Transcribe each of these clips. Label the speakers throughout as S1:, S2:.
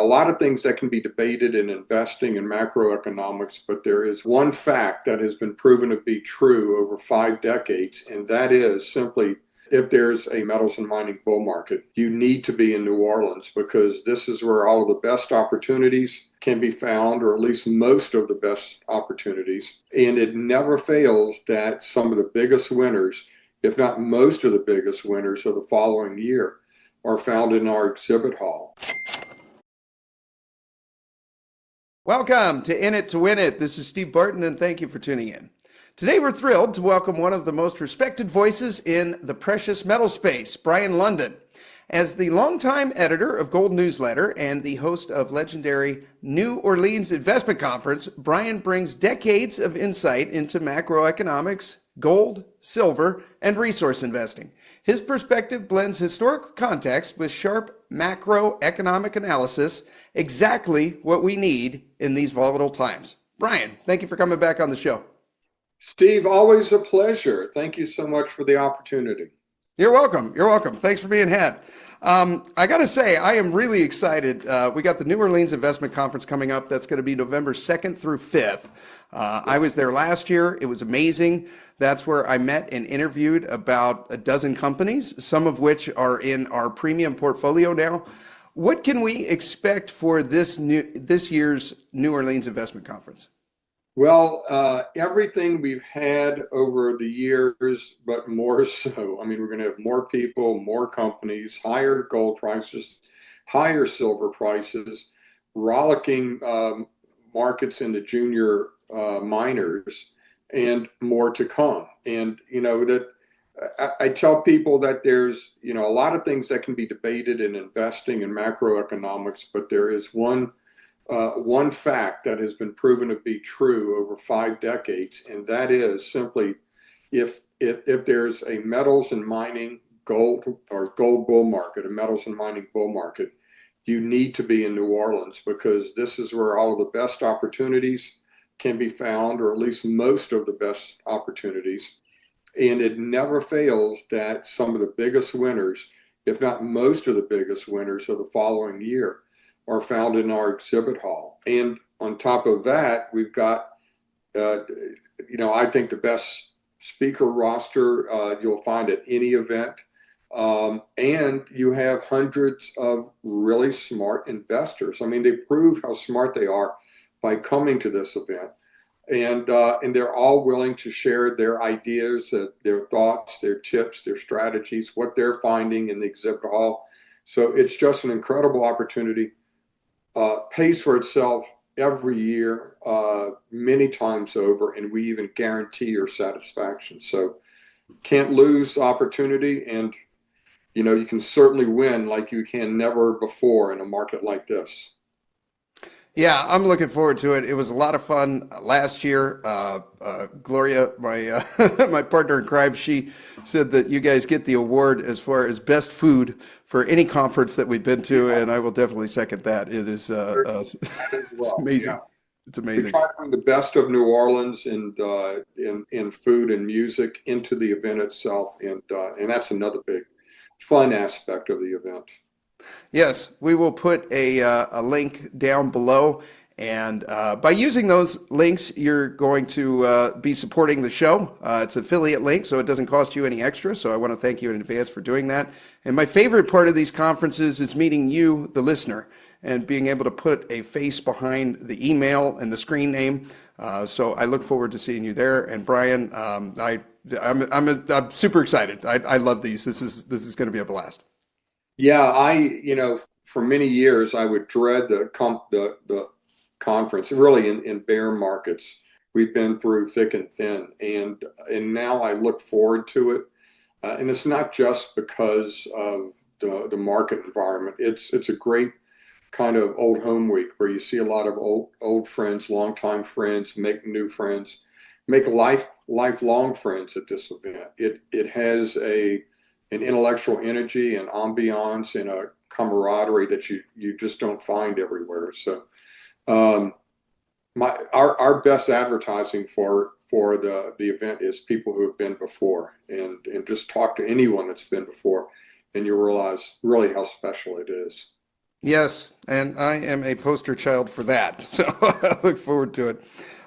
S1: A lot of things that can be debated in investing and macroeconomics, but there is one fact that has been proven to be true over 5 decades, and that is simply if there's a metals and mining bull market, you need to be in New Orleans because this is where all of the best opportunities can be found, or at least most of the best opportunities. And it never fails that some of the biggest winners, if not most of the biggest winners of the following year, are found in our exhibit hall.
S2: Welcome to In It to Win It. This is Steve Barton, and thank you for tuning in. Today, we're thrilled to welcome one of the most respected voices in the precious metal space, Brien Lundin. As the longtime editor of Gold Newsletter and the host of legendary New Orleans Investment Conference, Brien brings decades of insight into macroeconomics, gold, silver, and resource investing. His perspective blends historical context with sharp macroeconomic analysis, exactly what we need in these volatile times. Brien, thank you for coming back on the show.
S1: Steve, always a pleasure. Thank you so much for the opportunity.
S2: You're welcome. You're welcome. Thanks for being had. I got to say, I am really excited. We got the New Orleans Investment Conference coming up. That's going to be November 2nd through 5th. I was there last year. It was amazing. That's where I met and interviewed about a dozen companies, some of which are in our premium portfolio now. What can we expect for this year's New Orleans Investment Conference?
S1: Well, everything we've had over the years, but more so. I mean, we're going to have more people, more companies, higher gold prices, higher silver prices, rollicking markets in the junior miners, and more to come. And, that I tell people that there's, a lot of things that can be debated in investing and macroeconomics, but there is one fact that has been proven to be true over 5 decades, and that is simply if there's a metals and mining gold bull market, a metals and mining bull market, you need to be in New Orleans because this is where all of the best opportunities can be found, or at least most of the best opportunities. And it never fails that some of the biggest winners, if not most of the biggest winners of the following year, are found in our exhibit hall. And on top of that, we've got, I think the best speaker roster you'll find at any event. And you have hundreds of really smart investors. I mean, they prove how smart they are by coming to this event. And they're all willing to share their ideas, their thoughts, their tips, their strategies, what they're finding in the exhibit hall. So it's just an incredible opportunity. Pays for itself every year, many times over, and we even guarantee your satisfaction. So can't lose opportunity, and you can certainly win like you can never before in a market like this.
S2: Yeah, I'm looking forward to it. It was a lot of fun last year. Gloria, my my partner in crime, she said that you guys get the award as far as best food for any conference that we've been to, and I will definitely second that. It is it's amazing.
S1: Yeah.
S2: It's amazing.
S1: We try to bring the best of New Orleans and in food and music into the event itself, and that's another big fun aspect of the event.
S2: Yes, we will put a link down below. And by using those links, you're going to be supporting the show. It's an affiliate link, so it doesn't cost you any extra. So I want to thank you in advance for doing that. And my favorite part of these conferences is meeting you, the listener, and being able to put a face behind the email and the screen name. So I look forward to seeing you there. And Brien, I'm super excited. I love these. This is going to be a blast.
S1: Yeah, for many years I would dread the conference. Really, in bear markets, we've been through thick and thin, and now I look forward to it. And it's not just because of the market environment. It's a great kind of old home week where you see a lot of old friends, longtime friends, make new friends, make lifelong friends at this event. It has an intellectual energy and ambiance and a camaraderie that you just don't find everywhere. So our best advertising for the event is people who have been before, and just talk to anyone that's been before, and you realize really how special it is.
S2: Yes, and I am a poster child for that. So I look forward to it.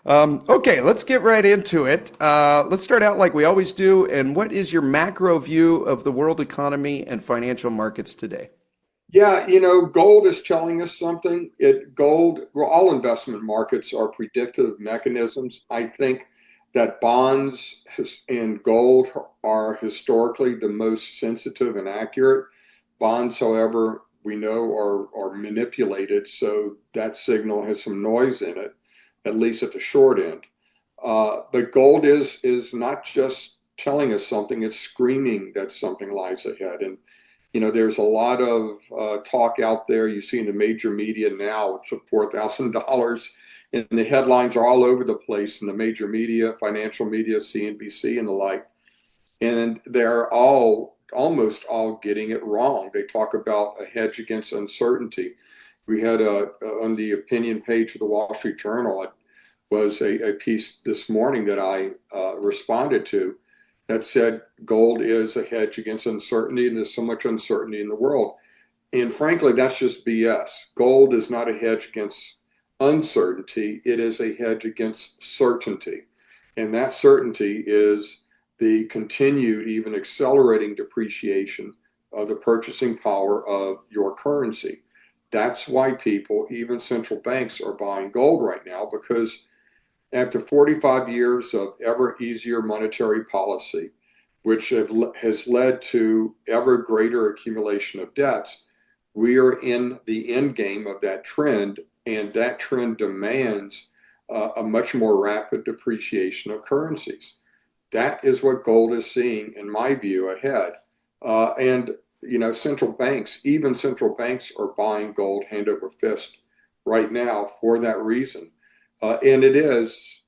S2: Okay, let's get right into it. Let's start out like we always do. And what is your macro view of the world economy and financial markets today?
S1: Yeah, gold is telling us something. Well, all investment markets are predictive mechanisms. I think that bonds and gold are historically the most sensitive and accurate. Bonds, however, we know are manipulated, so that signal has some noise in it, at least at the short end. But gold is not just telling us something; it's screaming that something lies ahead. And there's a lot of talk out there. You see in the major media now, it's $4,000, and the headlines are all over the place in the major media, financial media, CNBC, and the like. And they're almost all getting it wrong. They talk about a hedge against uncertainty. We had on the opinion page of the Wall Street Journal, it was a piece this morning that I responded to that said gold is a hedge against uncertainty, and there's so much uncertainty in the world. And frankly, that's just BS. Gold is not a hedge against uncertainty, it is a hedge against certainty. And that certainty is the continued, even accelerating depreciation of the purchasing power of your currency. That's why people, even central banks, are buying gold right now, because after 45 years of ever easier monetary policy, which has led to ever greater accumulation of debts, we are in the end game of that trend, and that trend demands a much more rapid depreciation of currencies. That is what gold is seeing, in my view, ahead. And central banks, even central banks, are buying gold hand over fist right now for that reason. And it is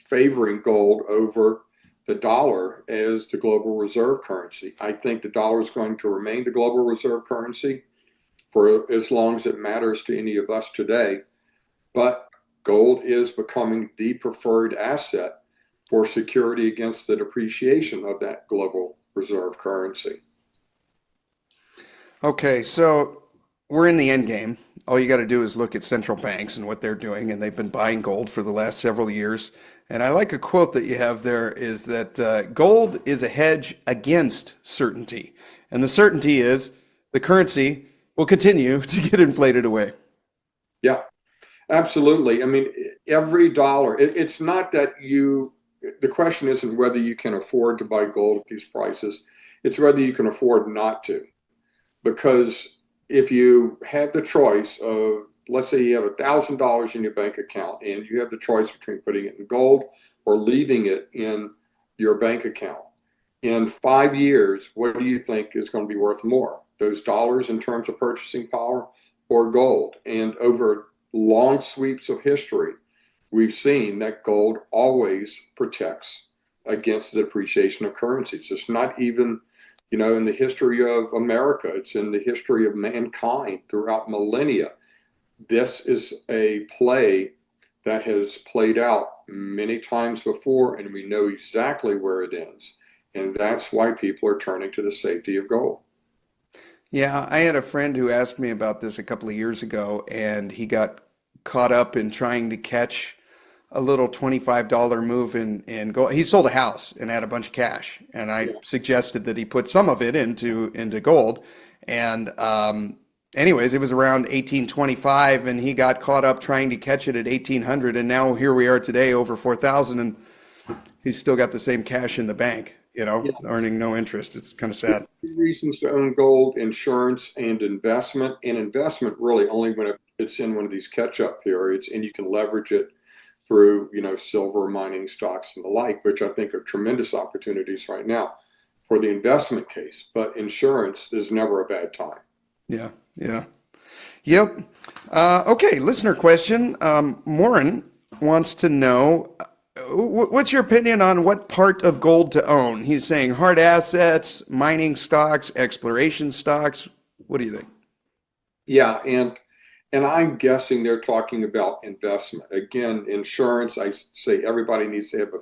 S1: favoring gold over the dollar as the global reserve currency. I think the dollar is going to remain the global reserve currency for as long as it matters to any of us today. But gold is becoming the preferred asset for security against the depreciation of that global reserve currency.
S2: Okay, so we're in the end game. All you got to do is look at central banks and what they're doing, and they've been buying gold for the last several years. And I like a quote that you have there is that gold is a hedge against certainty. And the certainty is the currency will continue to get inflated away.
S1: Yeah, absolutely. I mean, every dollar, it's not that the question isn't whether you can afford to buy gold at these prices, it's whether you can afford not to. Because if you had the choice of, let's say you have $1,000 in your bank account and you have the choice between putting it in gold or leaving it in your bank account, in 5 years, what do you think is going to be worth more? Those dollars in terms of purchasing power or gold? And over long sweeps of history, we've seen that gold always protects against the depreciation of currencies. It's not even, in the history of America, it's in the history of mankind throughout millennia. This is a play that has played out many times before, and we know exactly where it ends. And that's why people are turning to the safety of gold.
S2: Yeah, I had a friend who asked me about this a couple of years ago, and he got caught up in trying to catch a little $25 move in gold. He sold a house and had a bunch of cash, and I
S1: Yeah.
S2: suggested that he put some of it into gold. And anyways, it was around 1825, and he got caught up trying to catch it at 1800, and now here we are today, over 4,000, and he's still got the same cash in the bank,
S1: Yeah.
S2: earning no interest. It's kind of
S1: There are
S2: sad.
S1: two reasons to own gold: insurance and investment. And investment really only when it's in one of these catch-up periods, and you can leverage it through, silver mining stocks and the like, which I think are tremendous opportunities right now for the investment case. But insurance is never a bad time.
S2: Yeah, yeah. Yep. Okay, listener question. Morin wants to know what's your opinion on what part of gold to own? He's saying hard assets, mining stocks, exploration stocks. What do you think?
S1: Yeah, and I'm guessing they're talking about investment. Again, insurance, I say everybody needs to have a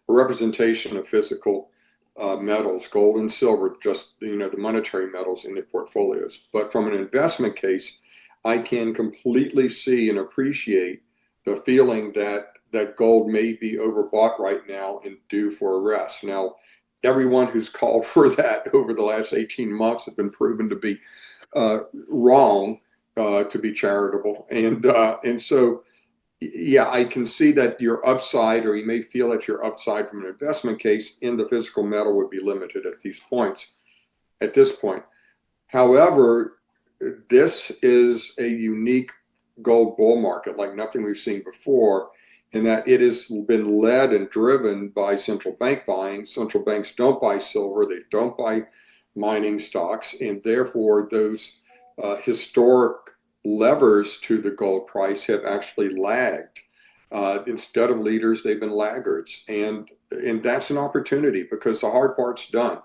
S1: representation of physical metals, gold and silver, just the monetary metals in the portfolios. But from an investment case, I can completely see and appreciate the feeling that gold may be overbought right now and due for a rest. Now, everyone who's called for that over the last 18 months has been proven to be wrong, to be charitable, and so yeah, I can see that your upside, or you may feel that your upside from an investment case in the physical metal would be limited at these points. At this point, however, this is a unique gold bull market like nothing we've seen before, in that it has been led and driven by central bank buying. Central banks don't buy silver, they don't buy mining stocks, and therefore those historic levers to the gold price have actually lagged. Instead of leaders, they've been laggards, and that's an opportunity because the hard part's done.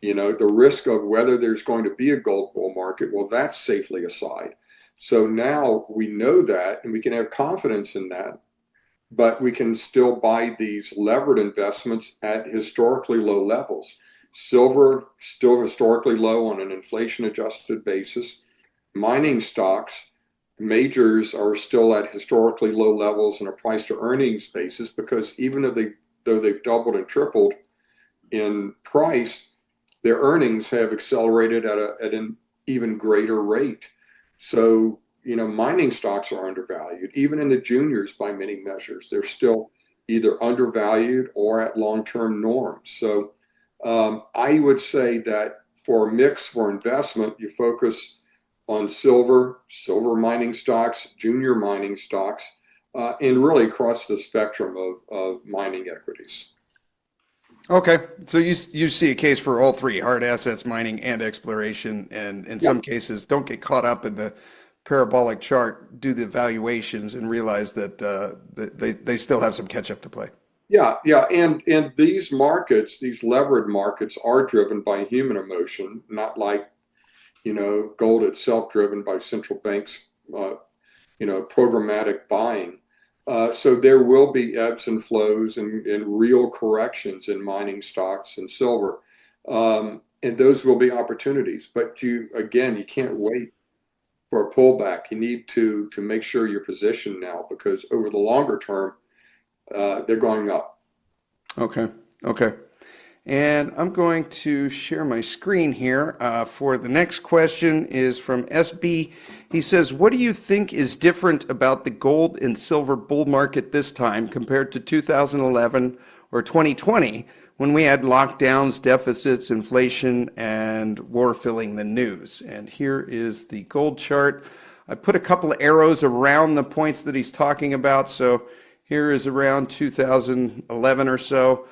S1: The risk of whether there's going to be a gold bull market, well, that's safely aside. So now we know that, and we can have confidence in that, but we can still buy these levered investments at historically low levels. Silver still historically low on an inflation adjusted basis. Mining stocks, majors are still at historically low levels on a price to earnings basis, because even though they've doubled and tripled in price, their earnings have accelerated at an even greater rate. So, mining stocks are undervalued, even in the juniors by many measures. They're still either undervalued or at long-term norms. So I would say that for a mix for investment, you focus on silver mining stocks, junior mining stocks, and really across the spectrum of mining equities.
S2: Okay, so you see a case for all three: hard assets, mining, and exploration, and in
S1: Yeah.
S2: some cases, don't get caught up in the parabolic chart, do the valuations, and realize that they still have some catch up to play.
S1: Yeah, yeah, and these markets, these levered markets, are driven by human emotion, not like gold itself driven by central banks, programmatic buying. So there will be ebbs and flows and real corrections in mining stocks and silver, and those will be opportunities. But you can't wait for a pullback. You need to make sure you're positioned now, because over the longer term, they're going up.
S2: Okay, okay. And I'm going to share my screen here for the next question is from SB. He says, what do you think is different about the gold and silver bull market this time compared to 2011 or 2020, when we had lockdowns, deficits, inflation, and war filling the news? And here is the gold chart. I put a couple of arrows around the points that he's talking about. So here is around 2011 or so.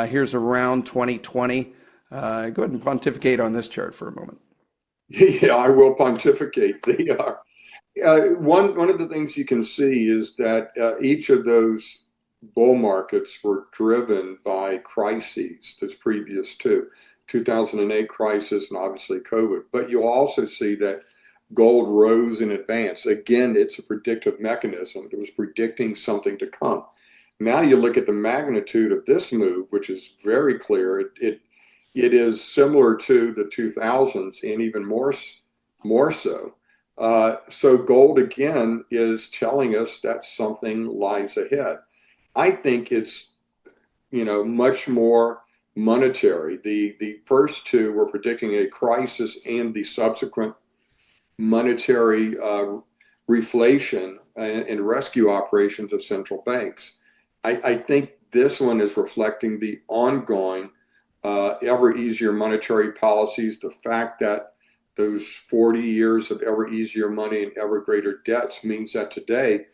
S2: Here's around 2020. Go ahead and pontificate on this chart for a moment.
S1: Yeah, I will pontificate. They are one of the things you can see is that each of those bull markets were driven by crises that's previous to 2008 crisis and obviously COVID. But you'll also see that gold rose in advance. Again, it's a predictive mechanism. It was predicting something to come. Now you look at the magnitude of this move, which is very clear. It is similar to the 2000s and even more so. So gold again is telling us that something lies ahead. I think it's much more monetary. The first two were predicting a crisis and the subsequent monetary reflation and rescue operations of central banks. I think this one is reflecting the ongoing ever easier monetary policies, the fact that those 40 years of ever easier money and ever greater debts means that today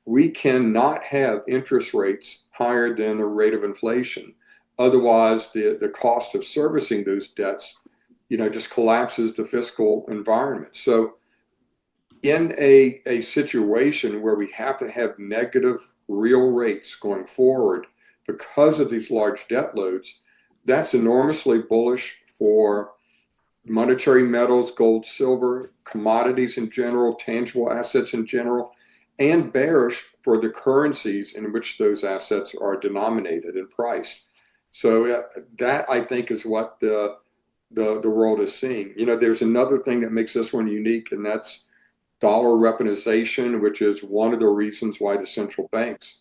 S1: we cannot have interest rates higher than the rate of inflation. Otherwise, the cost of servicing those debts, just collapses the fiscal environment. So in a situation where we have to have negative real rates going forward because of these large debt loads, that's enormously bullish for monetary metals, gold, silver, commodities in general, tangible assets in general, and bearish for the currencies in which those assets are denominated and priced. So that I think is what the world is seeing. There's another thing that makes this one unique, and that's dollar weaponization, which is one of the reasons why the central banks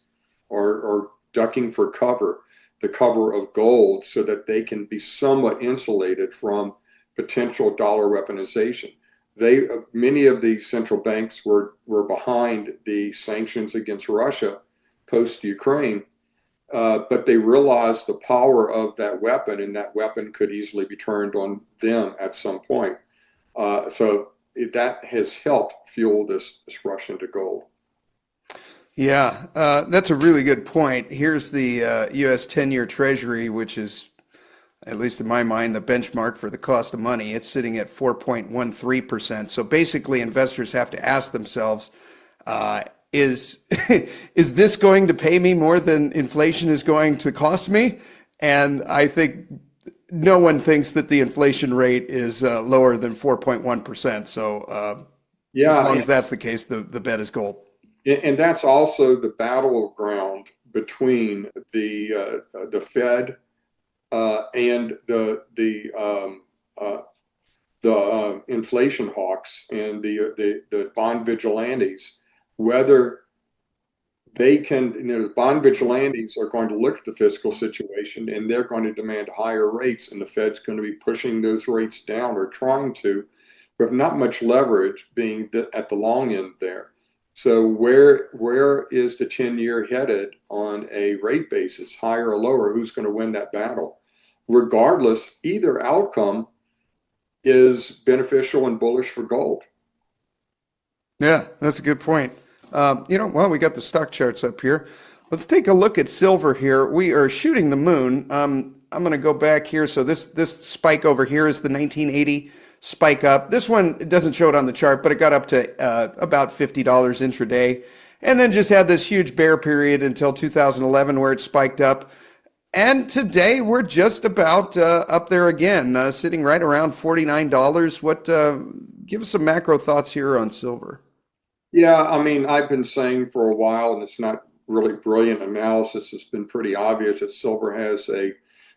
S1: are ducking for cover, the cover of gold, so that they can be somewhat insulated from potential dollar weaponization. Many of the central banks were behind the sanctions against Russia post Ukraine, but they realized the power of that weapon, and that weapon could easily be turned on them at some point. So that has helped fuel this rush into gold.
S2: Yeah, that's a really good point. Here's the U.S. 10-year Treasury, which is, at least in my mind, the benchmark for the cost of money. It's sitting at 4.13%. So basically, investors have to ask themselves, is is this going to pay me more than inflation is going to cost me? And I think no one thinks that the inflation rate is lower than 4.1%. So as
S1: Yeah,
S2: long as that's the case, the bet is gold.
S1: and that's also the battleground between the Fed and the inflation hawks and the bond vigilantes, whether they can, the bond vigilantes are going to look at the fiscal situation and they're going to demand higher rates, and the Fed's going to be pushing those rates down or trying to, with not much leverage being at the long end there. So where is the 10-year headed on a rate basis, higher or lower? Who's going to win that battle? Regardless, either outcome is beneficial and bullish for gold.
S2: Yeah, that's a good point. Well, we got the stock charts up here. Let's take a look at silver here. We are shooting the moon. I'm going to go back here. So this spike over here is the 1980 spike up. This one, it doesn't show it on the chart, but it got up to about $50 intraday, and then just had this huge bear period until 2011 where it spiked up. And today we're just about up there again, sitting right around $49. Give us some macro thoughts here on silver.
S1: Yeah, I mean, I've been saying for a while, and it's not really brilliant analysis. It's been pretty obvious that silver has a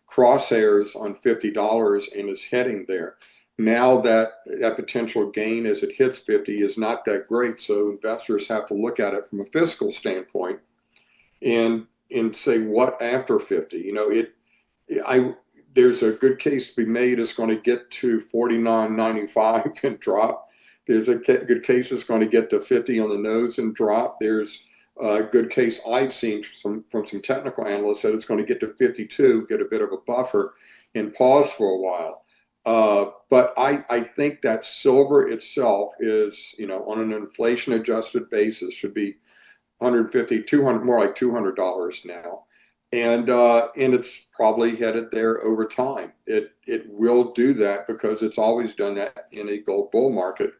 S1: crosshairs on $50 and is heading there. Now that potential gain as it hits 50 is not that great, so investors have to look at it from a fiscal standpoint and say what after 50. I there's a good case to be made it's going to get to 49.95 and drop. There's a good case it's going to get to 50 on the nose and drop. There's a good case I've seen from some technical analysts that it's going to get to 52, get a bit of a buffer, and pause for a while. But I think that silver itself is, on an inflation adjusted basis, should be 150, 200, more like $200 now. And it's probably headed there over time. It will do that because it's always done that in a gold bull market,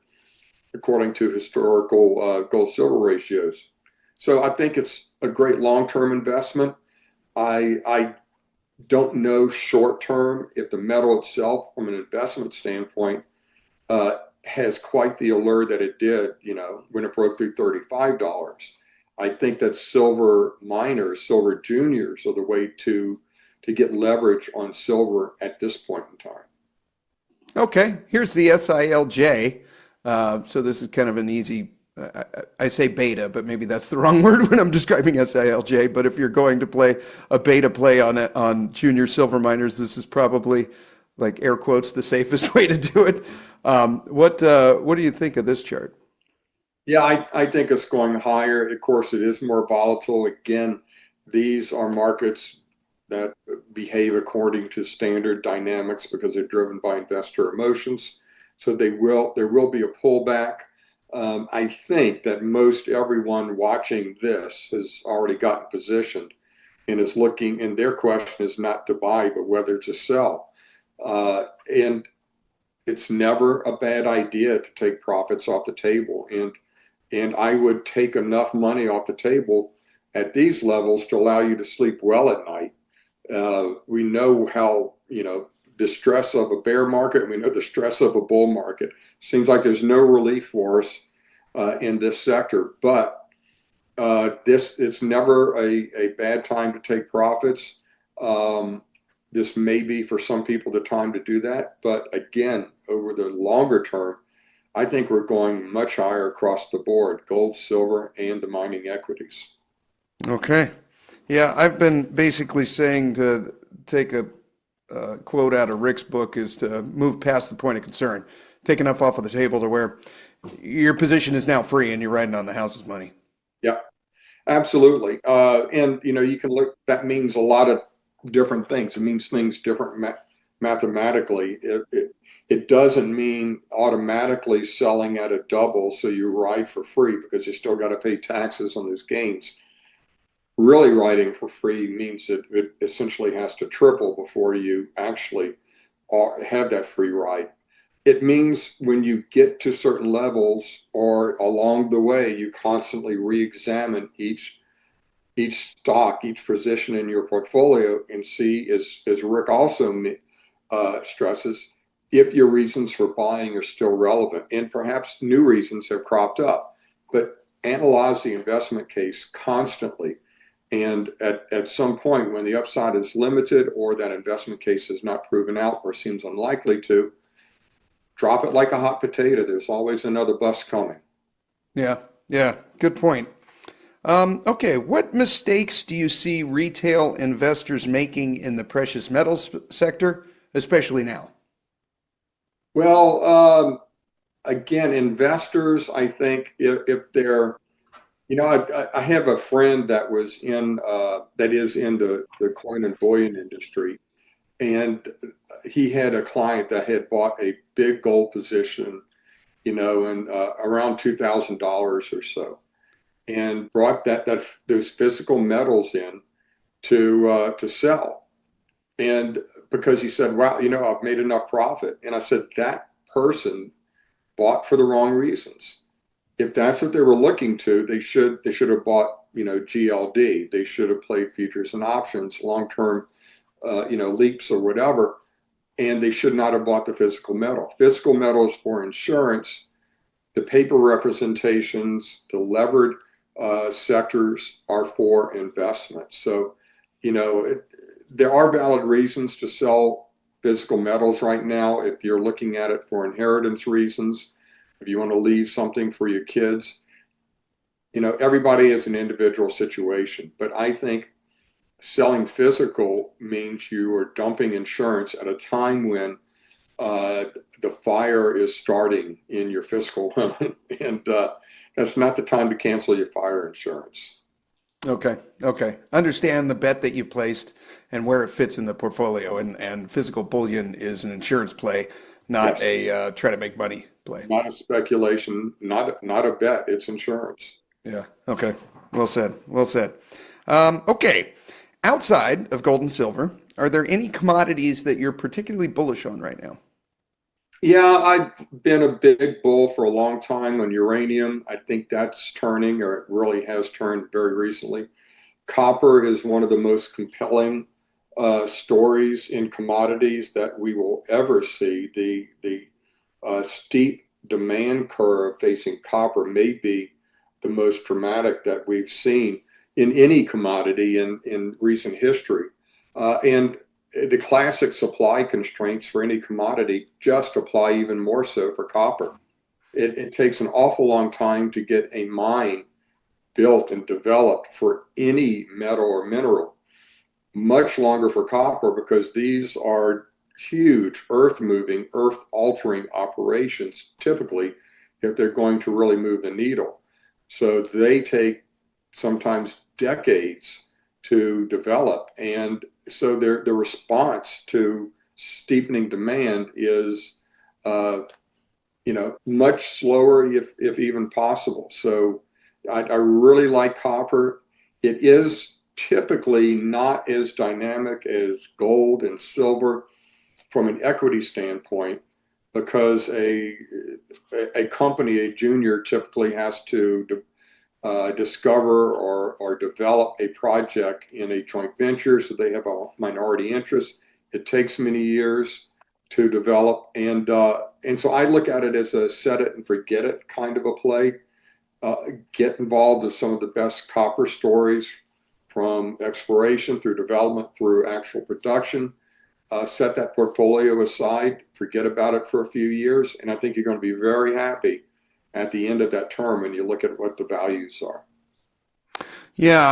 S1: according to historical gold silver ratios. So I think it's a great long-term investment. I don't know short term if the metal itself, from an investment standpoint, has quite the allure that it did, when it broke through $35. I think that silver miners, silver juniors, are the way to get leverage on silver at this point in time.
S2: Okay, here's the SILJ. So this is kind of an easy, I say beta, but maybe that's the wrong word when I'm describing SILJ. But if you're going to play a beta play on junior silver miners, this is probably, like air quotes, the safest way to do it. What do you think of this chart?
S1: Yeah, I think it's going higher. Of course, it is more volatile. Again, these are markets that behave according to standard dynamics because they're driven by investor emotions. So there will be a pullback. I think that most everyone watching this has already gotten positioned and is looking, and their question is not to buy, but whether to sell. And it's never a bad idea to take profits off the table. And I would take enough money off the table at these levels to allow you to sleep well at night. We know how, the stress of a bear market, we know the stress of a bull market. Seems like there's no relief for us in this sector, but it's never a bad time to take profits. this may be for some people the time to do that. But again, over the longer term, I think we're going much higher across the board, gold, silver, and the mining equities.
S2: Okay. Yeah, I've been basically saying to take a quote out of Rick's book is to move past the point of concern, take enough off of the table to where your position is now free and you're riding on the house's money.
S1: Yeah, absolutely. And you can look. That means a lot of different things. It means things different mathematically. It doesn't mean automatically selling at a double so you ride for free because you still got to pay taxes on those gains. Really riding for free means that it essentially has to triple before you actually have that free ride. It means when you get to certain levels or along the way, you constantly re-examine each stock, each position in your portfolio and see, as Rick also stresses, if your reasons for buying are still relevant and perhaps new reasons have cropped up. But analyze the investment case constantly. And at some point, when the upside is limited or that investment case is not proven out or seems unlikely to, drop it like a hot potato. There's always another bus coming.
S2: Yeah, yeah, good point. Okay, what mistakes do you see retail investors making in the precious metals sector, especially now?
S1: Well, again, investors, I think if they're, I have a friend that was that is in the coin and bullion industry, and he had a client that had bought a big gold position, and around $2,000 or so, and brought those physical metals in to sell. And because he said, "Wow, I've made enough profit," and I said that person bought for the wrong reasons. If that's what they were looking to, they should have bought GLD. They should have played futures and options, long term, leaps or whatever, and they should not have bought the physical metal. Physical metal is for insurance. The paper representations, the levered sectors are for investment. So, there are valid reasons to sell physical metals right now if you're looking at it for inheritance reasons, if you want to leave something for your kids. Everybody is an individual situation, but I think selling physical means you are dumping insurance at a time when the fire is starting in your fiscal loan, and that's not the time to cancel your fire insurance.
S2: Okay, okay. Understand the bet that you placed and where it fits in the portfolio, and physical bullion is an insurance play, not
S1: Yes,
S2: a try to make money play.
S1: not a speculation, not a bet. It's insurance.
S2: Yeah, okay. Well said, well said. Okay, outside of gold and silver, are there any commodities that you're particularly bullish on right now?
S1: Yeah, I've been a big bull for a long time on uranium. I think that's turning, or it really has turned very recently. Copper is one of the most compelling stories in commodities that we will ever see. The steep demand curve facing copper may be the most dramatic that we've seen in any commodity in recent history. And the classic supply constraints for any commodity just apply even more so for copper. It takes an awful long time to get a mine built and developed for any metal or mineral, much longer for copper because these are huge earth moving, earth altering operations typically if they're going to really move the needle. So they take sometimes decades to develop. And so the response to steepening demand is, much slower if even possible. So I really like copper. It is typically not as dynamic as gold and silver from an equity standpoint because a company, a junior, typically has to discover or develop a project in a joint venture, so they have a minority interest. It takes many years to develop, and so I look at it as a set it and forget it kind of a play. Get involved with some of the best copper stories from exploration through development through actual production. set that portfolio aside, forget about it for a few years, and I think you're going to be very happy at the end of that term when you look at what the values are.
S2: Yeah,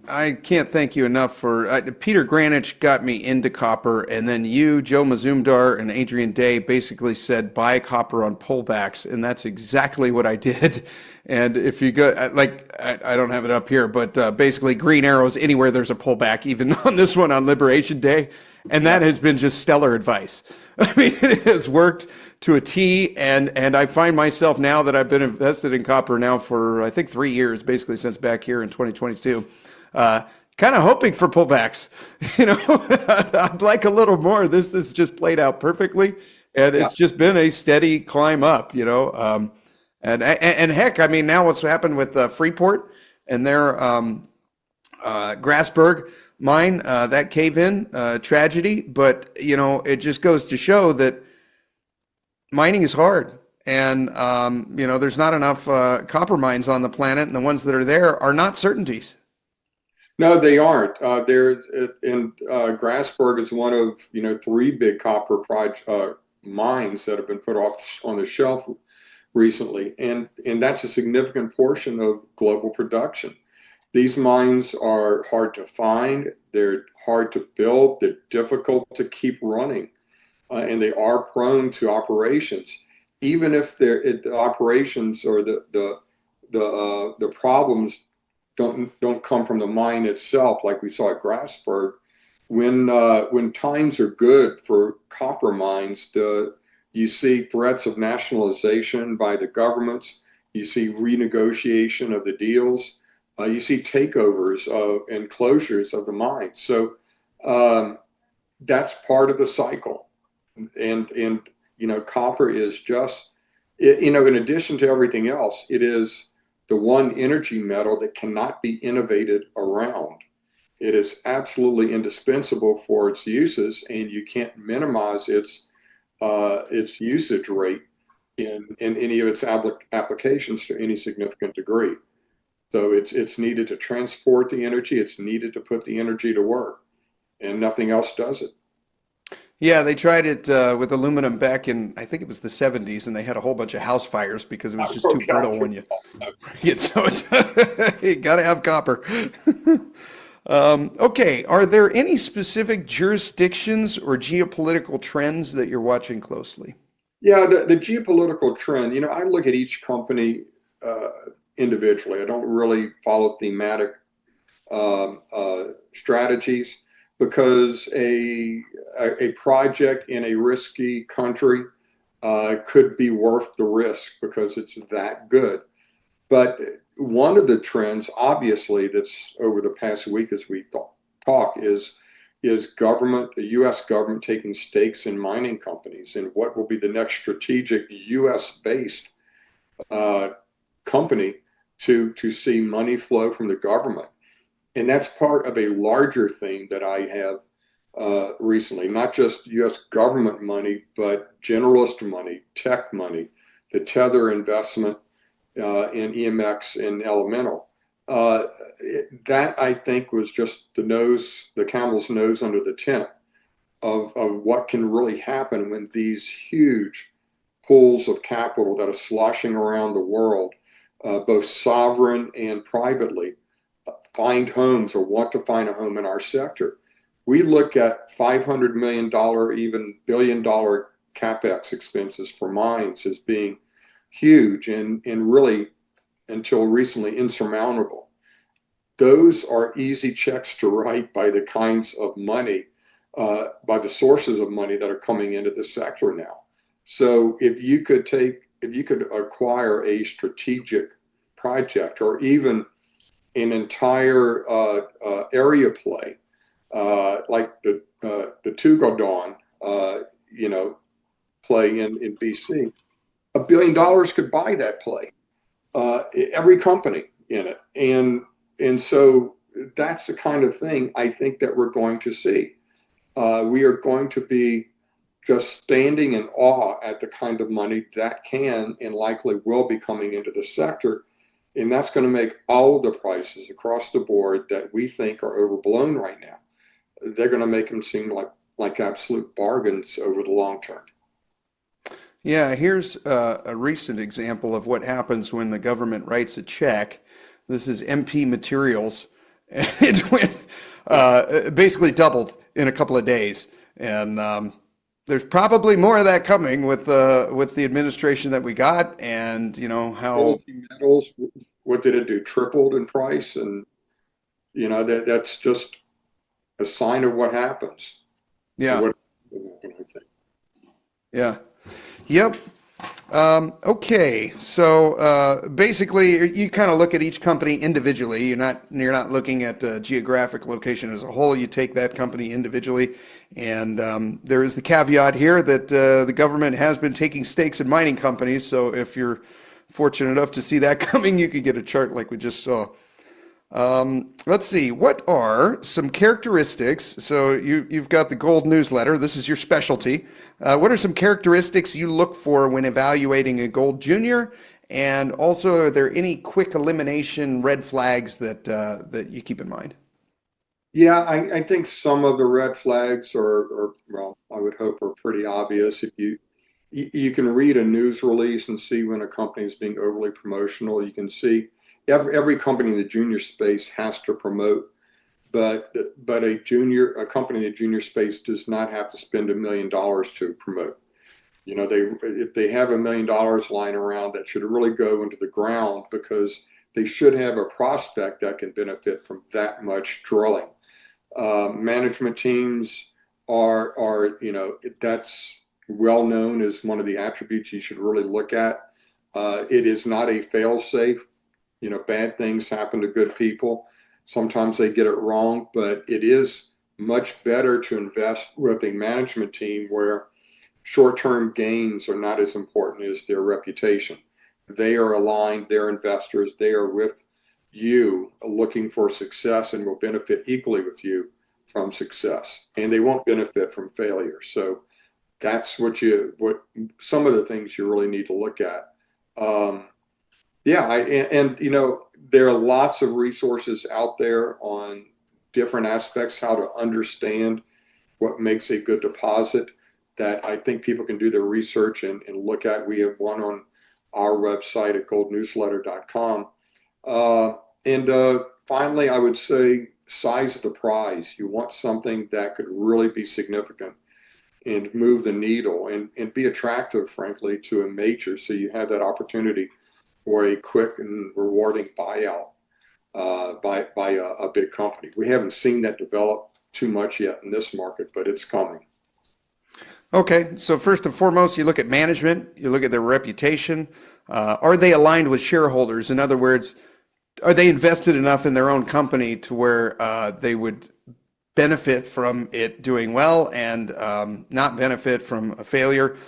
S2: I can't thank you enough for Peter Granich got me into copper, and then you, Joe Mazumdar, and Adrian Day basically said buy copper on pullbacks, and that's exactly what I did. And if you go, I don't have it up here, but basically green arrows anywhere there's a pullback, even on this one on Liberation Day, and that has been just stellar advice. I mean, it has worked to a T, and I find myself now that I've been invested in copper now for I think 3 years, basically since back here in 2022. Kind of hoping for pullbacks. I'd like a little more. This has just played out perfectly, and
S1: Yeah.
S2: it's just been a steady climb up. And heck, I mean, now what's happened with Freeport and their Grasberg mine, that cave-in tragedy, but it just goes to show that mining is hard, and there's not enough copper mines on the planet, and the ones that are there are not certainties.
S1: No, they aren't. Grasberg is one of 3 big copper mines that have been put off on the shelf recently, and that's a significant portion of global production. These mines are hard to find, they're hard to build, they're difficult to keep running, and they are prone to operations. Even if the operations or the problems don't come from the mine itself, like we saw at Grasberg. When times are good for copper mines, you see threats of nationalization by the governments. You see renegotiation of the deals. You see takeovers and closures of the mines. So that's part of the cycle. And copper is just, in addition to everything else, it is the one energy metal that cannot be innovated around. It is absolutely indispensable for its uses, and you can't minimize its usage rate in any of its applications to any significant degree. So it's needed to transport the energy. It's needed to put the energy to work, and nothing else does it.
S2: Yeah, they tried it with aluminum back in, I think it was the 70s, and they had a whole bunch of house fires because it was just too brittle when you get so you got to have copper. Okay, are there any specific jurisdictions or geopolitical trends that you're watching closely?
S1: Yeah, the geopolitical trend, I look at each company individually. I don't really follow thematic strategies, because a project in a risky country could be worth the risk because it's that good. But one of the trends, obviously, that's over the past week as we talk is the U.S. government taking stakes in mining companies, and what will be the next strategic U.S.-based company to see money flow from the government. And that's part of a larger theme that I have recently, not just U.S. government money, but generalist money, tech money, the Tether investment in EMX and Elemental. That, I think, was just the camel's nose under the tent of what can really happen when these huge pools of capital that are sloshing around the world, both sovereign and privately, find homes or want to find a home in our sector. We look at $500 million, even $1 billion capex expenses for mines as being huge and really, until recently, insurmountable. Those are easy checks to write by the kinds of money, by the sources of money that are coming into the sector now. So if you could acquire a strategic project or even an entire area play, like the Tugodon, play in BC, $1 billion could buy that play. Every company in it, and so that's the kind of thing I think that we're going to see. We are going to be just standing in awe at the kind of money that can and likely will be coming into the sector. And that's going to make all of the prices across the board that we think are overblown right now, they're going to make them seem like absolute bargains over the long term.
S2: Yeah, here's a recent example of what happens when the government writes a check. This is MP Materials, and it went basically doubled in a couple of days. And there's probably more of that coming with the administration that we got, and you know how.
S1: Energy metals, what did it do? Tripled in price, and that's just a sign of what happens.
S2: Yeah,
S1: What I think.
S2: yeah, yep. Okay, so basically, you kind of look at each company individually. You're not looking at geographic location as a whole. You take that company individually, and there is the caveat here that the government has been taking stakes in mining companies. So if you're fortunate enough to see that coming, you could get a chart like we just saw. Let's see, what are some characteristics? So you've got the gold newsletter. This is your specialty. What are some characteristics you look for when evaluating a gold junior? And also, are there any quick elimination red flags that you keep in mind?
S1: Yeah, I think some of the red flags are, well, I would hope are pretty obvious. If you can read a news release and see when a company is being overly promotional. You can see every company in the junior space has to promote, but a company in the junior space does not have to spend $1 million to promote. If they have $1 million lying around, that should really go into the ground because they should have a prospect that can benefit from that much drilling. Management teams that's well known as one of the attributes you should really look at. It is not a fail safe. Bad things happen to good people. Sometimes they get it wrong, but it is much better to invest with a management team where short-term gains are not as important as their reputation. They are aligned, they're investors, they are with you looking for success and will benefit equally with you from success. And they won't benefit from failure. So that's what some of the things you really need to look at. Yeah, there are lots of resources out there on different aspects, how to understand what makes a good deposit that I think people can do their research and look at. We have one on our website at goldnewsletter.com. And finally, I would say size of the prize. You want something that could really be significant and move the needle and be attractive, frankly, to a major. So you have that opportunity for a quick and rewarding buyout by a big company. We haven't seen that develop too much yet in this market, but it's coming.
S2: Okay, so first and foremost, you look at management, you look at their reputation. Are they aligned with shareholders? In other words, are they invested enough in their own company to where they would benefit from it doing well and not benefit from a failure?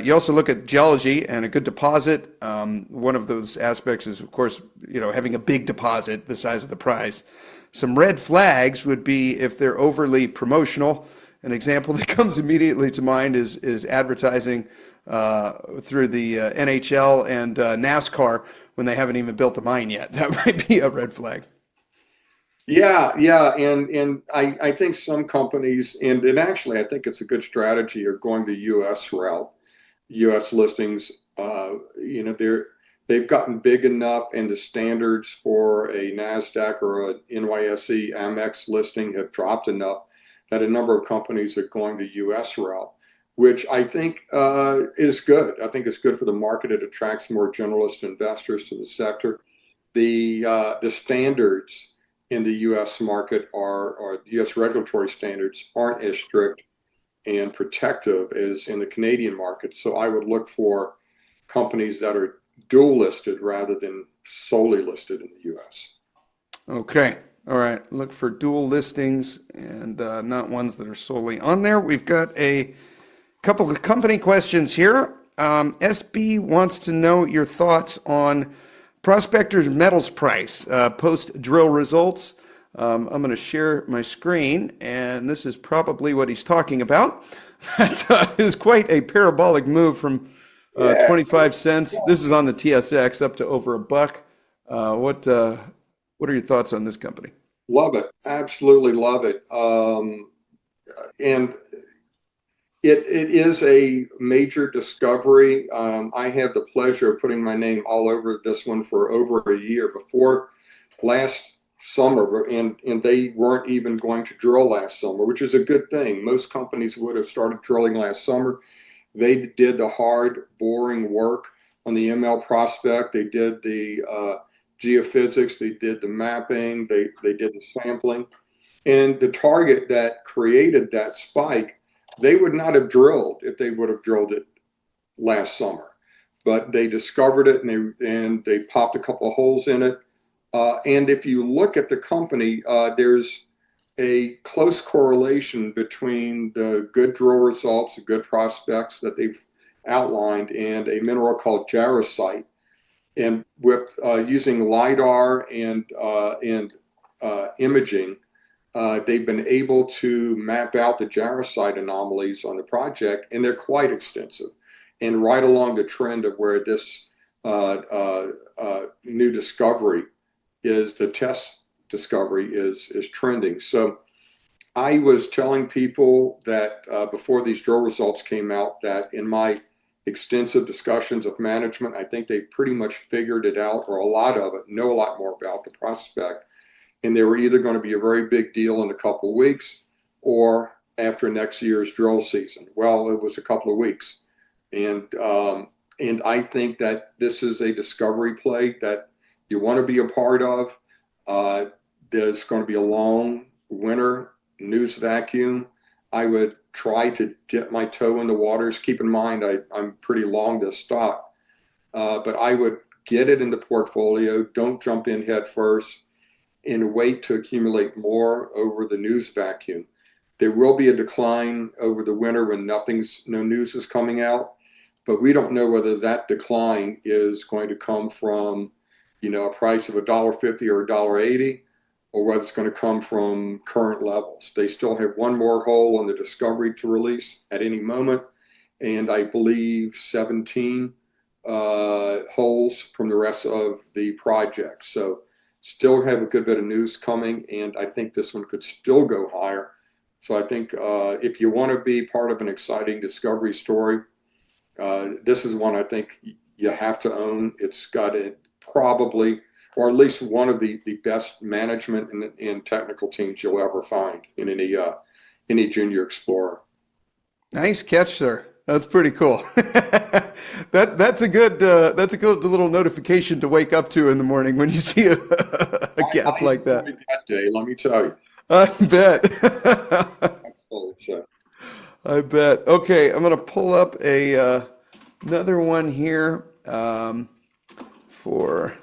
S2: You also look at geology and a good deposit. One of those aspects is, of course, having a big deposit the size of the prize. Some red flags would be if they're overly promotional. An example that comes immediately to mind is advertising through the NHL and NASCAR when they haven't even built the mine yet. That might be a red flag.
S1: Yeah, and I think some companies, and actually I think it's a good strategy, are going the U.S. route. U.S. listings, they've gotten big enough, and the standards for a NASDAQ or a NYSE Amex listing have dropped enough that a number of companies are going the U.S. route, which I think is good. I think it's good for the market. It attracts more generalist investors to the sector. The standards in the U.S. market or U.S. regulatory standards aren't as strict and protective as in the Canadian market. So I would look for companies that are dual listed rather than solely listed in the U.S.
S2: Okay. All right. Look for dual listings and not ones that are solely on there. We've got a couple of company questions here. SB wants to know your thoughts on Prospector's metals price post drill results. I'm going to share my screen, and this is probably what he's talking about. That is quite a parabolic move from 25 cents. This is on the TSX up to over $1. What are your thoughts on this company?
S1: Love it. Absolutely love it. And It is a major discovery. I have the pleasure of putting my name all over this one for over a year before last summer, and they weren't even going to drill last summer, which is a good thing. Most companies would have started drilling last summer. They did the hard, boring work on the ML prospect. They did the geophysics. They did the mapping. They did the sampling. And the target that created that spike, they would not have drilled if they would have drilled it last summer. But they discovered it, and they popped a couple of holes in it. And if you look at the company, there's a close correlation between the good drill results, the good prospects that they've outlined, and a mineral called jarosite. And with using LIDAR and imaging, they've been able to map out the jarosite anomalies on the project, and they're quite extensive and right along the trend of where this new discovery is, the test discovery is trending. So I was telling people that before these drill results came out, that in my extensive discussions of management, I think they pretty much figured it out, or a lot of it, know a lot more about the prospect. And they were either going to be a very big deal in a couple of weeks or after next year's drill season. Well, it was a couple of weeks. And I think that this is a discovery play that you want to be a part of. There's going to be a long winter news vacuum. I would try to dip my toe in the waters. Keep in mind, I'm pretty long this stock, but I would get it in the portfolio. Don't jump in head first and wait to accumulate more over the news vacuum. There will be a decline over the winter when no news is coming out, but we don't know whether that decline is going to come from, a price of $1.50 or $1.80, or whether it's going to come from current levels. They still have one more hole on the discovery to release at any moment, and I believe 17 holes from the rest of the project. So still have a good bit of news coming, and I think this one could still go higher. So I think if you want to be part of an exciting discovery story, this is one I think you have to own. It's got it probably, or at least one of the best management and technical teams you'll ever find in any junior explorer.
S2: Nice catch, sir. That's pretty cool. That's a good little notification to wake up to in the morning when you see a gap like that.
S1: That day, let me tell you.
S2: I bet.
S1: So.
S2: I bet. Okay, I'm going to pull up another one here for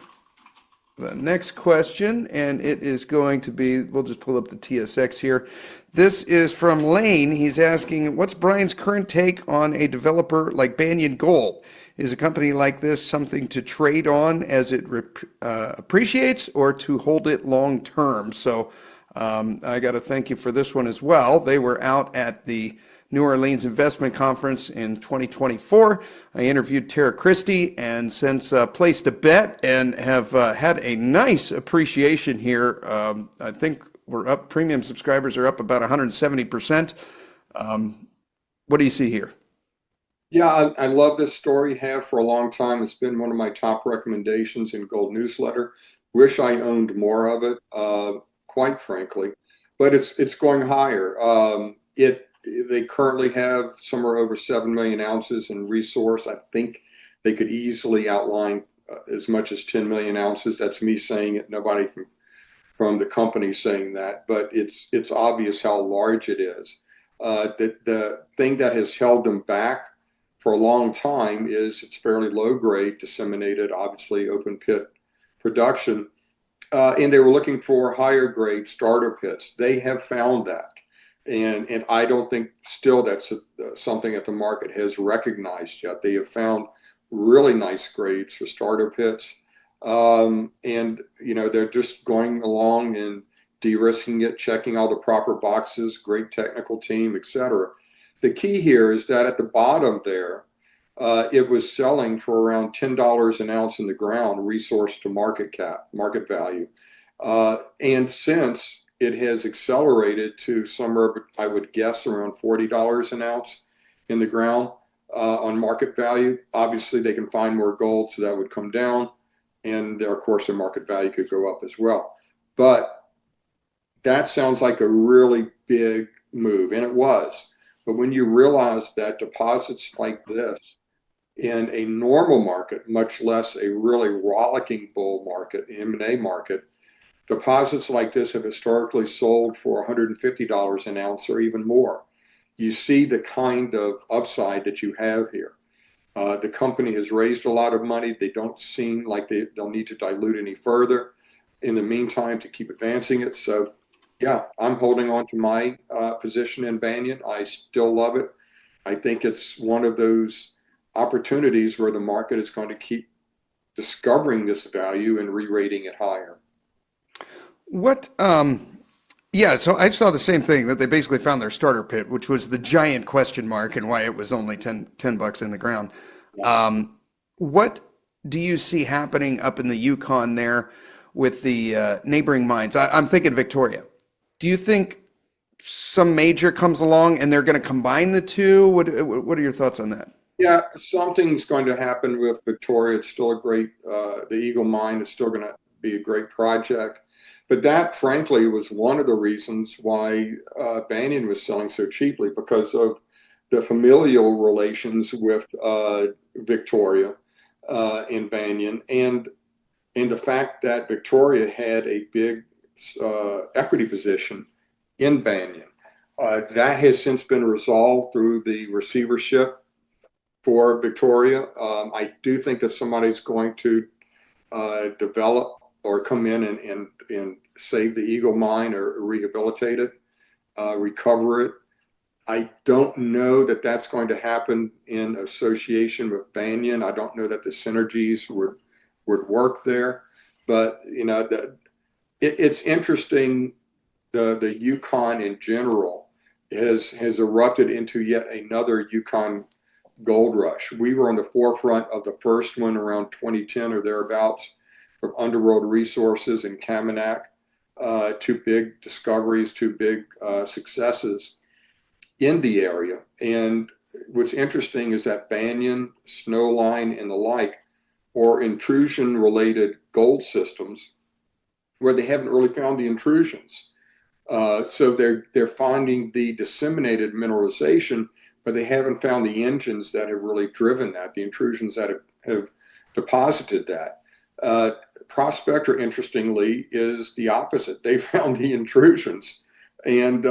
S2: the next question, and it is going to be, we'll just pull up the TSX here. This is from Lane. He's asking, what's Brian's current take on a developer like Banyan Gold? Is a company like this something to trade on as it appreciates, or to hold it long term? So I got to thank you for this one as well. They were out at the New Orleans Investment Conference in 2024. I interviewed Tara Christie and since placed a bet and have had a nice appreciation here. I think we're up, premium subscribers are up about 170%. What do you see here?
S1: Yeah, I love this story, have for a long time. It's been one of my top recommendations in Gold Newsletter. Wish I owned more of it, quite frankly, but it's going higher. They currently have somewhere over 7 million ounces in resource. I think they could easily outline as much as 10 million ounces. That's me saying it. Nobody from the company saying that, but it's obvious how large it is. The thing that has held them back for a long time is it's fairly low grade, disseminated, obviously open pit production. And they were looking for higher grade starter pits. They have found that. And I don't think still that's something that the market has recognized yet. They have found really nice grades for starter pits. And, they're just going along and de-risking it, checking all the proper boxes, great technical team, etc. The key here is that at the bottom there, it was selling for around $10 an ounce in the ground, resource to market value. And since it has accelerated to somewhere, I would guess, around $40 an ounce, in the ground on market value. Obviously, they can find more gold, so that would come down, and of course, their market value could go up as well. But that sounds like a really big move, and it was. But when you realize that deposits like this in a normal market, much less a really rollicking bull market, M&A market, deposits like this have historically sold for $150 an ounce or even more. You see the kind of upside that you have here. The company has raised a lot of money. They don't seem like they'll need to dilute any further in the meantime to keep advancing it. So, yeah, I'm holding on to my position in Banyan. I still love it. I think it's one of those opportunities where the market is going to keep discovering this value and re-rating it higher.
S2: Yeah, so I saw the same thing, that they basically found their starter pit, which was the giant question mark and why it was only 10 bucks in the ground. What do you see happening up in the Yukon there with the neighboring mines? I'm thinking Victoria. Do you think some major comes along and they're going to combine the two? What are your thoughts on that?
S1: Yeah, something's going to happen with Victoria. It's still a great, the Eagle Mine is still going to be a great project. But that, frankly, was one of the reasons why Banyan was selling so cheaply, because of the familial relations with Victoria in Banyan, and the fact that Victoria had a big equity position in Banyan. That has since been resolved through the receivership for Victoria. I do think that somebody's going to develop or come in and save the Eagle Mine or rehabilitate it, recover it. I don't know that that's going to happen in association with Banyan. I don't know that the synergies would work there. But it's interesting. The Yukon in general has erupted into yet another Yukon gold rush. We were on the forefront of the first one around 2010 or thereabouts, from Underworld Resources and Kaminak, two big discoveries, two big successes in the area. And what's interesting is that Banyan, Snowline, and the like are intrusion-related gold systems where they haven't really found the intrusions. So they're finding the disseminated mineralization, but they haven't found the engines that have really driven that, the intrusions that have deposited that. Prospector, interestingly, is the opposite. They found the intrusions, and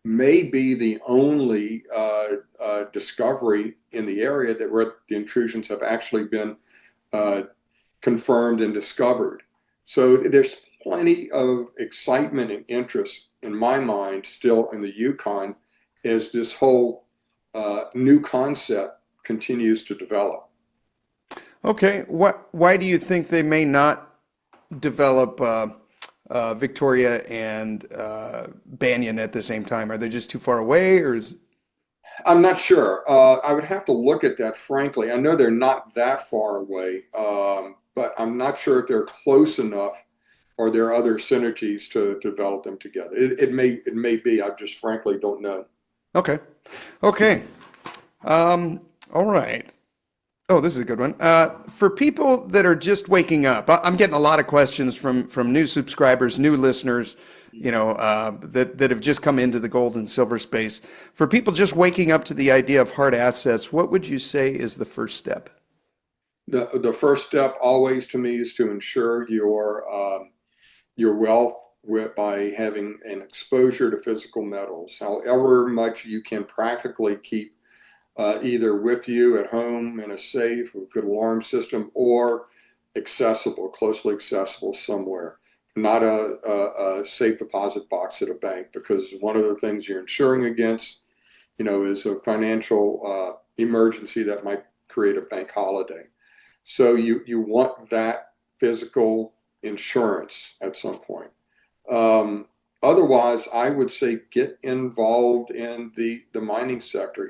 S1: may be the only discovery in the area that where the intrusions have actually been confirmed and discovered. So there's plenty of excitement and interest in my mind still in the Yukon as this whole new concept continues to develop.
S2: Okay, why do you think they may not develop Victoria and Banyan at the same time? Are they just too far away, or is...
S1: I'm not sure. I would have to look at that, frankly. I know they're not that far away, but I'm not sure if they're close enough or there are other synergies to develop them together. It may be. I just frankly don't know.
S2: Okay. All right. Oh, this is a good one. For people that are just waking up, I'm getting a lot of questions from new subscribers, new listeners, that have just come into the gold and silver space. For people just waking up to the idea of hard assets, what would you say is the first step?
S1: The first step always to me is to ensure your wealth by having an exposure to physical metals, however much you can practically keep either with you at home in a safe with a good alarm system, or closely accessible somewhere. Not a safe deposit box at a bank, because one of the things you're insuring against, is a financial emergency that might create a bank holiday. So you want that physical insurance at some point. Otherwise, I would say get involved in the mining sector.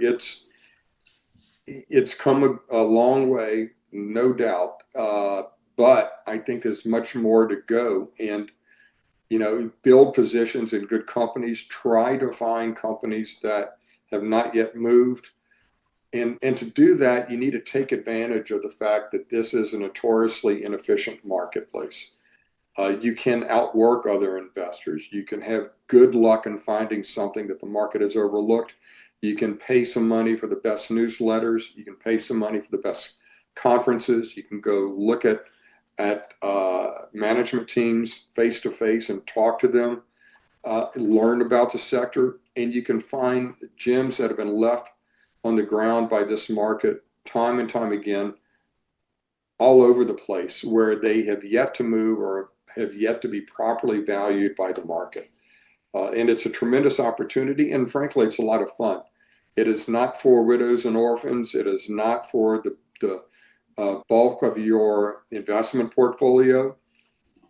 S1: It's come a long way, no doubt, but I think there's much more to go. And build positions in good companies. Try to find companies that have not yet moved. And to do that, you need to take advantage of the fact that this is a notoriously inefficient marketplace. You can outwork other investors. You can have good luck in finding something that the market has overlooked. You can pay some money for the best newsletters. You can pay some money for the best conferences. You can go look at management teams face to face and talk to them, learn about the sector, and you can find gems that have been left on the ground by this market time and time again all over the place where they have yet to move or have yet to be properly valued by the market. And it's a tremendous opportunity. And frankly, it's a lot of fun. It is not for widows and orphans. It is not for the bulk of your investment portfolio,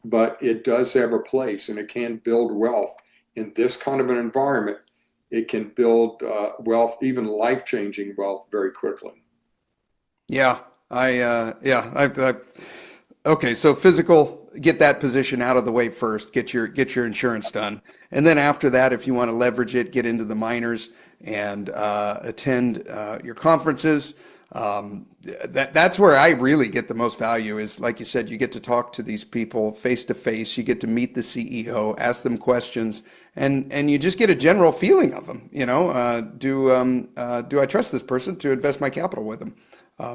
S1: but it does have a place and it can build wealth in this kind of an environment. It can build wealth, even life-changing wealth, very quickly.
S2: Yeah, okay, so physical, get that position out of the way first, get your insurance done. And then after that, if you want to leverage it, get into the minors and attend your conferences. That's where I really get the most value is, like you said, you get to talk to these people face to face, you get to meet the CEO, ask them questions, and you just get a general feeling of them. Do I trust this person to invest my capital with them?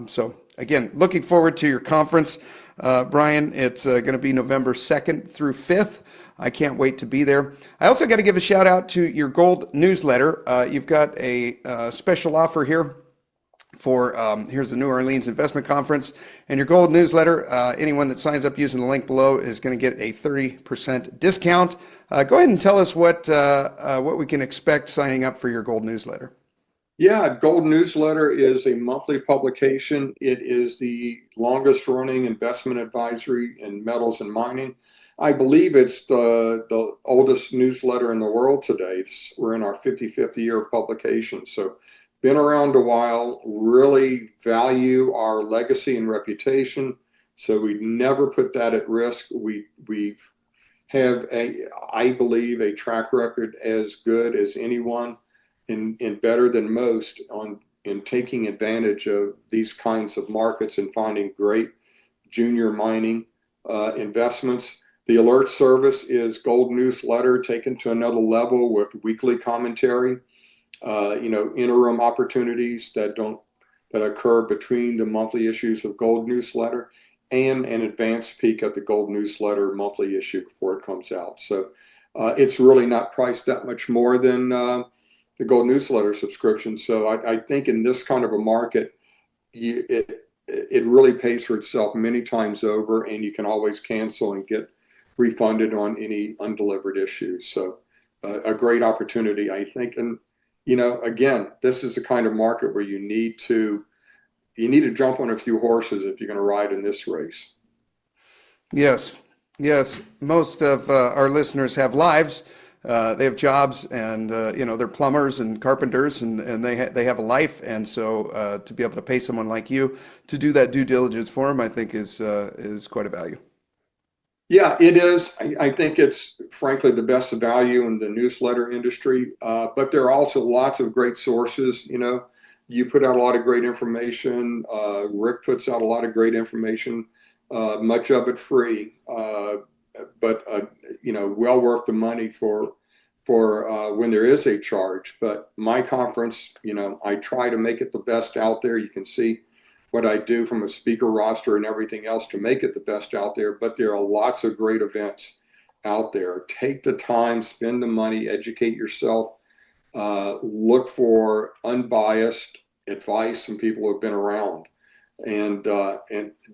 S2: So again, looking forward to your conference, Brien. It's going to be November 2nd through 5th. I can't wait to be there. I also got to give a shout out to your gold newsletter. You've got a special offer here for here's the New Orleans Investment Conference and your gold newsletter. Anyone that signs up using the link below is going to get a 30% discount. Go ahead and tell us what we can expect signing up for your gold newsletter.
S1: Yeah, Gold Newsletter is a monthly publication. It is the longest running investment advisory in metals and mining. I believe it's the oldest newsletter in the world today. We're in our 55th year of publication. So been around a while, really value our legacy and reputation. So we never put that at risk. We have, I believe, a track record as good as anyone and better than most in taking advantage of these kinds of markets and finding great junior mining investments. The alert service is Gold Newsletter taken to another level with weekly commentary, interim opportunities that occur between the monthly issues of Gold Newsletter and an advanced peek at the Gold Newsletter monthly issue before it comes out. So it's really not priced that much more than the Gold Newsletter subscription. So I think in this kind of a market, it really pays for itself many times over, and you can always cancel and get refunded on any undelivered issues. So a great opportunity, I think. And again, this is the kind of market where you need to jump on a few horses if you're going to ride in this race.
S2: Yes. Most of our listeners have lives. They have jobs, and they're plumbers and carpenters, and they have a life. And so to be able to pay someone like you to do that due diligence for them, I think is quite a value.
S1: Yeah, it is. I think it's frankly the best value in the newsletter industry. But there are also lots of great sources. You put out a lot of great information. Rick puts out a lot of great information, much of it free, but well worth the money for when there is a charge. But my conference, I try to make it the best out there. You can see what I do from a speaker roster and everything else to make it the best out there. But there are lots of great events out there. Take the time, spend the money, educate yourself, look for unbiased advice from people who have been around, and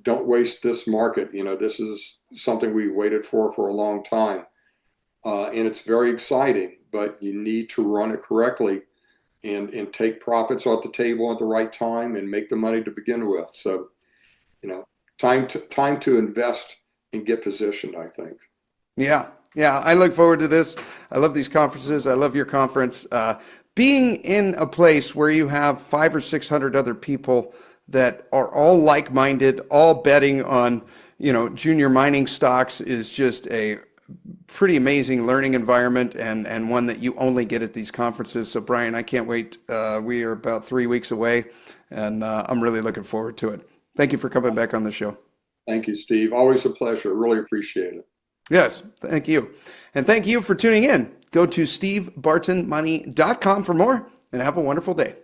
S1: don't waste this market. This is something we waited for a long time, and it's very exciting. But you need to run it correctly. And take profits off the table at the right time and make the money to begin with. So, time to invest and get positioned, I think.
S2: Yeah. I look forward to this. I love these conferences. I love your conference. Being in a place where you have 500 or 600 other people that are all like-minded, all betting on, junior mining stocks is just a pretty amazing learning environment and one that you only get at these conferences. So Brien, I can't wait. We are about 3 weeks away, and I'm really looking forward to it. Thank you for coming back on the show.
S1: Thank you, Steve. Always a pleasure. Really appreciate it.
S2: Yes, thank you. And thank you for tuning in. Go to stevebartonmoney.com for more and have a wonderful day.